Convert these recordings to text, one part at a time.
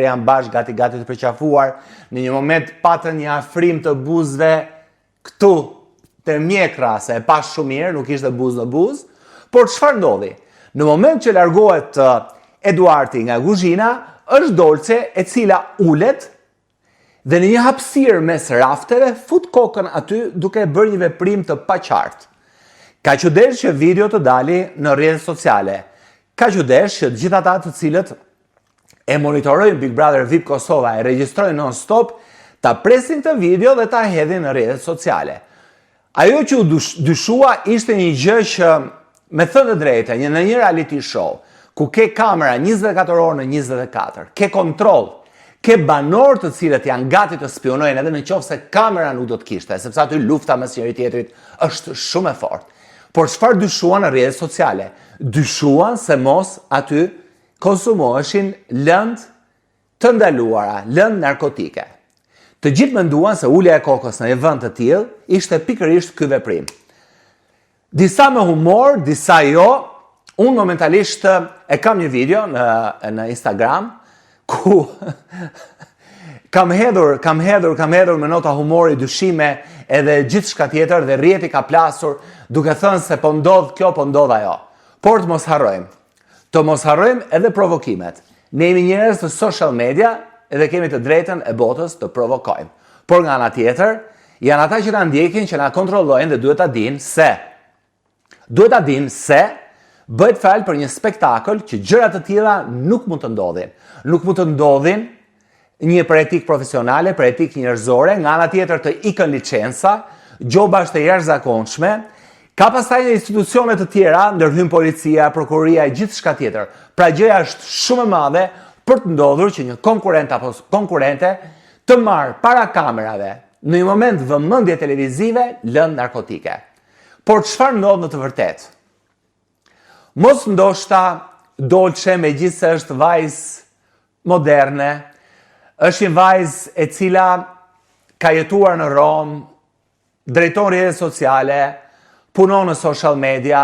janë bashkë gati të përqafuar, në një moment patën një afrim të buzëve këtu të mjekra, se e pas shumë mirë, nuk ishte buzë në buzë, por çfarë ndodhi? Në moment që largohet Eduardi nga kuzhina, është Dolce e cila ulet dhe në një hapësirë mes rafteve fut kokën aty duke bërë një veprim të paqartë. Ka qëdesh që video të dali në rrjetet sociale. Ka qëdesh që gjithë ata të cilët e monitorojnë Big Brother VIP Kosova, e regjistrojnë non-stop, ta presin këtë video dhe ta hedhin në rrjetet sociale. Ajo që u dyshua ishte një gjë që, me thënë të drejtë, në një reality show, ku ke kamera 24 orë në 24, ke kontroll, ke banor të cilët janë gati të spionojnë edhe në qoftë se kamera nuk do të kishte, sepse aty lufta mes njëri tjetrit është shumë e fortë. Por çfarë dyshuan në rrjetet sociale? Dyshuan se mos aty konsumoheshin lëndë të ndaluara, lëndë narkotike. Të gjithë menduan se ulja e kokës në një vend të tillë ishte pikërisht ky veprim. Disa me humor, disa jo. Unë momentalisht e kam një video në Instagram ku kam hedhur me nota humori, dyshime edhe gjithçka tjetër dhe rrjeti ka plasur duke thënë se po ndodh kjo, po ndodh ajo. Por të mos harrojmë edhe provokimet. Ne jemi njerëz të social media edhe kemi të drejtën e botës të provokojmë. Por nga ana tjetër, janë ata që na ndjekin, që na kontrollojnë dhe duhet ta dinë se bëhet fjalë për një spektakël që gjëra të tilla nuk mund të ndodhin. Nuk mund të ndodhin një për etik profesionale, për etik njerëzore, nga ana tjetër të ikën licenca, gjoba është e jashtëzakonshme. Ka pastaj në institucione të tjera, ndërhyn policia, prokuroria e gjithçka tjetër. Pra gjëja është shumë e madhe për të ndodhur që një konkurrent apo konkurrente të marrë para kamerave në një moment vëmendje televizive lëndë narkotike. Por çfarë ndodh në të vërtetë? Mos ndoshta Dolce, megjithëse është vajzë moderne, është një vajzë e cila ka jetuar në Rom, drejton rrjetet sociale, punon në social media,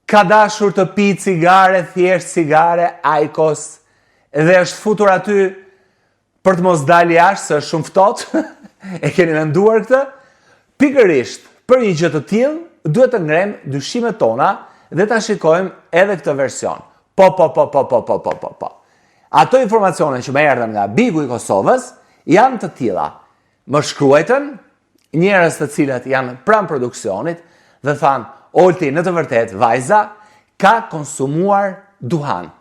ka dashur të pi cigare, thjesht cigare, Aikos, dhe është futur aty për të mos dalë jashtë, se është shumë ftohtë, e keni menduar këtë? Pikërisht, për një gjë të tillë, duhet të ngrejmë dyshimet tona dhe ta shikojmë edhe këtë version. Po. Ato informacione që më erdhën nga Bigu i Kosovës janë të tilla. Më shkruajtën njerëz të cilët janë pranë produksionit dhe thanë, Olti, në të vërtetë, vajza ka konsumuar duhan.